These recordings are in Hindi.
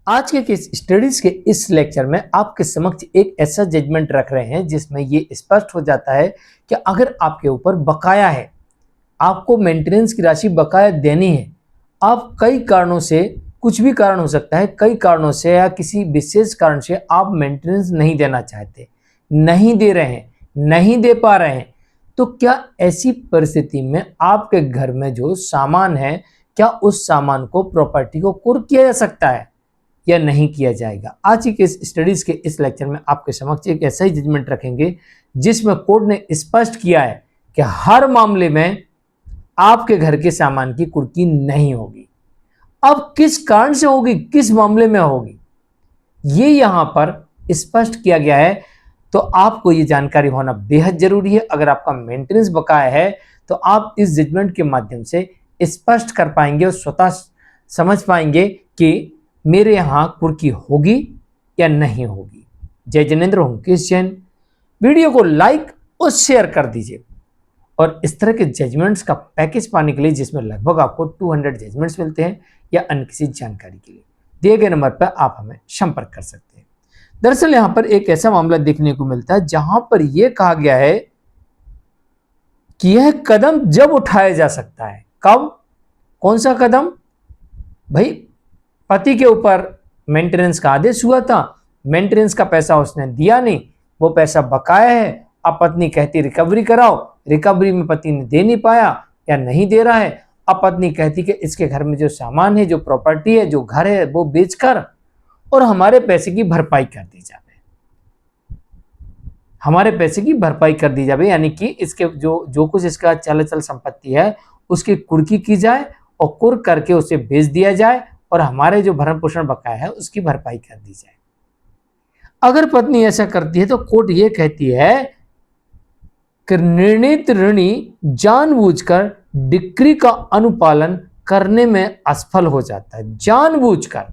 आज के केस स्टडीज के इस लेक्चर में आपके समक्ष एक ऐसा जजमेंट रख रहे हैं जिसमें ये स्पष्ट हो जाता है कि अगर आपके ऊपर बकाया है, आपको मेंटेनेंस की राशि बकाया देनी है, आप कई कारणों से, कुछ भी कारण हो सकता है, कई कारणों से या किसी विशेष कारण से आप मेंटेनेंस नहीं देना चाहते, नहीं दे रहे हैं, नहीं दे पा रहे हैं, तो क्या ऐसी परिस्थिति में आपके घर में जो सामान है, क्या उस सामान को, प्रॉपर्टी को कुर्क किया जा सकता है या नहीं किया जाएगा? आज की केस स्टडीज के इस लेक्चर में आपके समक्ष एक ऐसा ही जजमेंट रखेंगे जिसमें कोर्ट ने स्पष्ट किया है कि हर मामले में आपके घर के सामान की कुर्की नहीं होगी। अब किस कारण से होगी, किस मामले में होगी, ये यहां पर स्पष्ट किया गया है। तो आपको ये जानकारी होना बेहद जरूरी है। अगर आपका मेंटेनेंस बकाया है तो आप इस जजमेंट के माध्यम से स्पष्ट कर पाएंगे और स्वतः समझ पाएंगे कि मेरे यहां कुर्की होगी या नहीं होगी। जय जिनेंद्र हूं जैन। वीडियो को लाइक और शेयर कर दीजिए और इस तरह के जजमेंट्स का पैकेज पाने के लिए जिसमें लगभग आपको 200 जजमेंट्स मिलते हैं या अन्य किसी जानकारी के लिए दिए गए नंबर पर आप हमें संपर्क कर सकते हैं। दरअसल यहां पर एक ऐसा मामला देखने को मिलता है जहां पर यह कहा गया है कि यह कदम जब उठाया जा सकता है। कब? कौन सा कदम? भाई, पति के ऊपर मेंटेनेंस का आदेश हुआ था, मेंटेनेंस का पैसा उसने दिया नहीं, वो पैसा बकाया है। अब पत्नी कहती रिकवरी कराओ, रिकवरी में पति ने दे नहीं पाया या नहीं दे रहा है। अब पत्नी कहती कि इसके घर में जो सामान है, जो प्रॉपर्टी है, जो घर है, वो बेचकर और हमारे पैसे की भरपाई कर दी जाए, हमारे पैसे की भरपाई कर दी जाए, यानी कि इसके जो कुछ इसका चल संपत्ति है उसकी कुर्की की जाए और कुर्क करके उसे बेच दिया जाए और हमारे जो भरण पोषण बकाया है उसकी भरपाई कर दी जाए। अगर पत्नी ऐसा करती है तो कोर्ट ये कहती है कि निर्णीत ऋणी जानबूझकर डिक्री का अनुपालन करने में असफल हो जाता है। जानबूझकर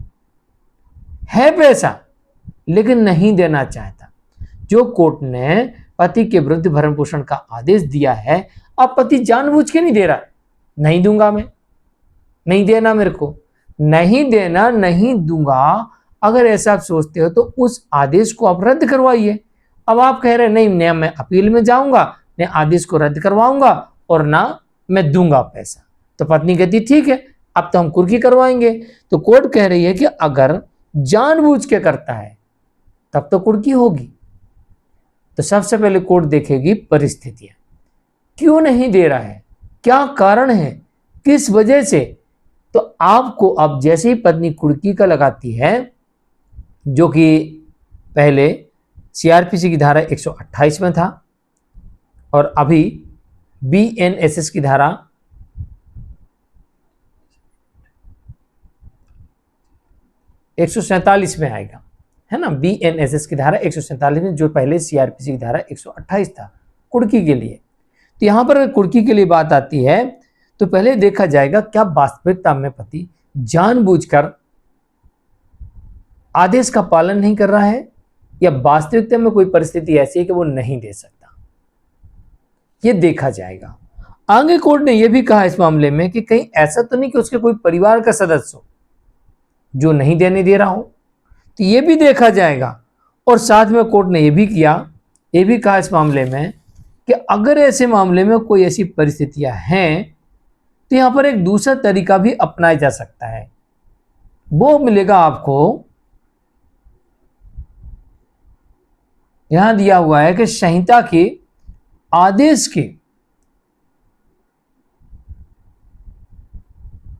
है पैसा लेकिन नहीं देना चाहता। जो कोर्ट ने पति के विरुद्ध भरण पोषण का आदेश दिया है, अब पति जानबूझ के नहीं दे रहा, नहीं दूंगा मैं, नहीं देना, मेरे को नहीं देना, नहीं दूंगा। अगर ऐसा आप सोचते हो तो उस आदेश को आप रद्द करवाइए। अब आप कह रहे हैं नहीं, न मैं अपील में जाऊंगा, न आदेश को रद्द करवाऊंगा और ना मैं दूंगा पैसा। तो पत्नी कहती ठीक है, अब तो हम कुर्की करवाएंगे। तो कोर्ट कह रही है कि अगर जानबूझ के करता है तब तो कुर्की होगी। तो सबसे पहले कोर्ट देखेगी परिस्थितियां, क्यों नहीं दे रहा है, क्या कारण है, किस वजह से। तो आपको अब जैसे ही पत्नी कुर्की का लगाती है, जो कि पहले सीआरपीसी की धारा 128 में था और अभी बीएनएसएस की धारा 147 में आएगा, है ना। बीएनएसएस की धारा 147 में, जो पहले सीआरपीसी की धारा 128 था कुर्की के लिए। तो यहां पर कुर्की के लिए बात आती है तो पहले देखा जाएगा क्या वास्तविकता में पति जानबूझकर आदेश का पालन नहीं कर रहा है या वास्तविकता में कोई परिस्थिति ऐसी है कि वो नहीं दे सकता, ये देखा जाएगा। आगे कोर्ट ने यह भी कहा इस मामले में कि कहीं ऐसा तो नहीं कि उसके कोई परिवार का सदस्य हो जो नहीं देने दे रहा हो, तो यह भी देखा जाएगा। और साथ में कोर्ट ने यह भी कहा इस मामले में कि अगर ऐसे मामले में कोई ऐसी परिस्थितियां हैं तो यहां पर एक दूसरा तरीका भी अपनाया जा सकता है। वो मिलेगा आपको, यहां दिया हुआ है कि संहिता के आदेश के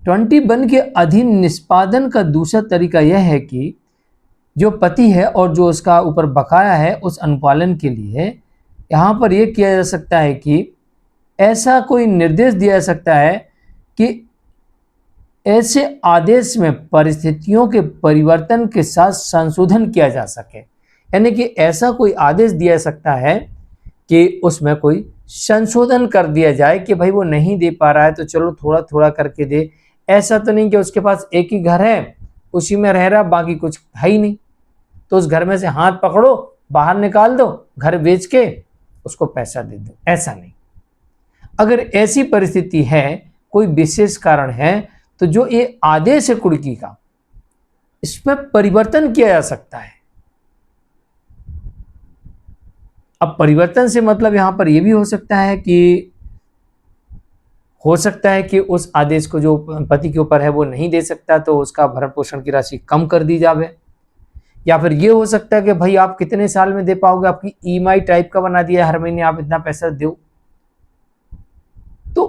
21 के अधीन निष्पादन का दूसरा तरीका यह है कि जो पति है और जो उसका ऊपर बकाया है उस अनुपालन के लिए यहां पर यह किया जा सकता है कि ऐसा कोई निर्देश दिया जा सकता है कि ऐसे आदेश में परिस्थितियों के परिवर्तन के साथ संशोधन किया जा सके। यानी कि ऐसा कोई आदेश दिया जा सकता है कि उसमें कोई संशोधन कर दिया जाए कि भाई वो नहीं दे पा रहा है तो चलो थोड़ा थोड़ा करके दे। ऐसा तो नहीं कि उसके पास एक ही घर है, उसी में रह रहा, बाकी कुछ है ही नहीं, तो उस घर में से हाथ पकड़ो, बाहर निकाल दो, घर बेच के उसको पैसा दे दो, ऐसा नहीं। अगर ऐसी परिस्थिति है, कोई विशेष कारण है, तो जो ये आदेश है कुर्की का, इसमें परिवर्तन किया जा सकता है। अब परिवर्तन से मतलब यहां पर यह भी हो सकता है कि उस आदेश को जो पति के ऊपर है वो नहीं दे सकता, तो उसका भरण पोषण की राशि कम कर दी जावे। या फिर ये हो सकता है कि भाई आप कितने साल में दे पाओगे, आपकी ईएमआई टाइप का बना दिया है, हर महीने आप इतना पैसा दो, तो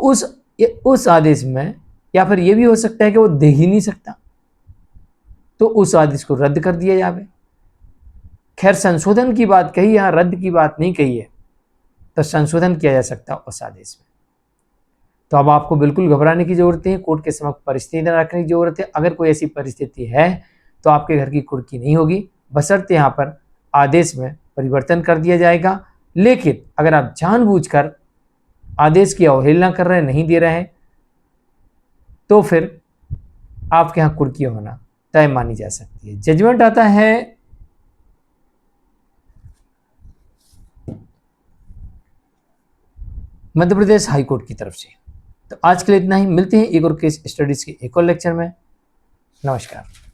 उस आदेश में। या फिर ये भी हो सकता है कि वो दे ही नहीं सकता, तो उस आदेश को रद्द कर दिया जावे। खैर, संशोधन की बात कही, यहां रद्द की बात नहीं कही है, तो संशोधन किया जा सकता है उस आदेश में। तो अब आपको बिल्कुल घबराने की जरूरत नहीं है, कोर्ट के समक्ष परिस्थिति न रखने की जरूरत है। अगर कोई ऐसी परिस्थिति है तो आपके घर की कुर्की नहीं होगी, बशर्ते यहाँ पर आदेश में परिवर्तन कर दिया जाएगा। लेकिन अगर आप जानबूझकर आदेश की अवहेलना कर रहे हैं, नहीं दे रहे हैं, तो फिर आपके यहाँ कुर्की होना तय मानी जा सकती है। जजमेंट आता है मध्य प्रदेश हाई कोर्ट की तरफ से। तो आज के लिए इतना ही, मिलते हैं एक और केस स्टडीज के एक और लेक्चर में। नमस्कार।